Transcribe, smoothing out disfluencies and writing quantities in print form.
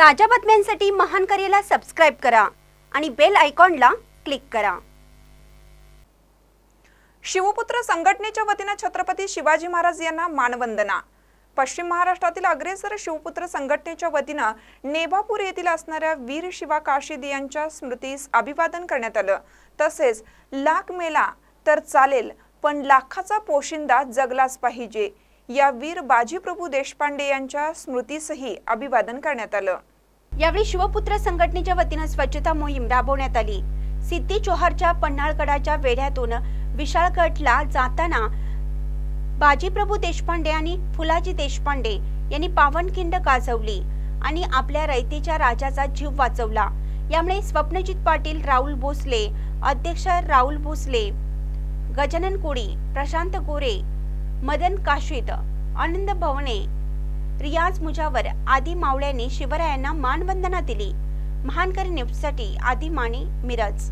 ताज्या बातम्यांसाठी महान करेला सबस्क्राइब करा आणि बेल आयकॉनला क्लिक करा। शिवपुत्र संघटनेच्या वतीने छत्रपती शिवाजी महाराज यांना मानवंदना। पश्चिम महाराष्ट्रातील अग्रेसर शिवपुत्र संघटनेच्या वतीने नेवापूर येथील असणाऱ्या वीर शिवा काशीद यांच्या स्मृतीस अभिवादन करण्यात आलं। तसेच लाख मेला तर चालेल पण लाखाचा पोशिंदा जगलाच पाहिजे या वीर बाजीप्रभू देशपांडे यांच्या स्मृतीसही अभिवादन करण्यात आलं। यावेळी शिवपुत्र संघटनेच्या वतीने स्वच्छता मोहीम राबवण्यात आली। सिद्धी चोहारच्या पन्हाळगडाच्या वेढ्यातून विशाळगडला जाताना बाजीप्रभू देशपांडे आणि फुलाजी देशपांडे यांनी पावनखिंड गाजवली आणि आपल्या रयतेच्या राजाचा जीव वाचवला। यामुळे स्वप्नजित पाटील, राहुल भोसले, अध्यक्ष राहुल भोसले, गजानन कोळी, प्रशांत गोरे, मदन काशीद, आनंद भवने, रियाज मुजावर आदी मावळ्यांनी शिवरायांना मानवंदना दिली। महानकरी न्यूजसाठी आदी माने, मिरज।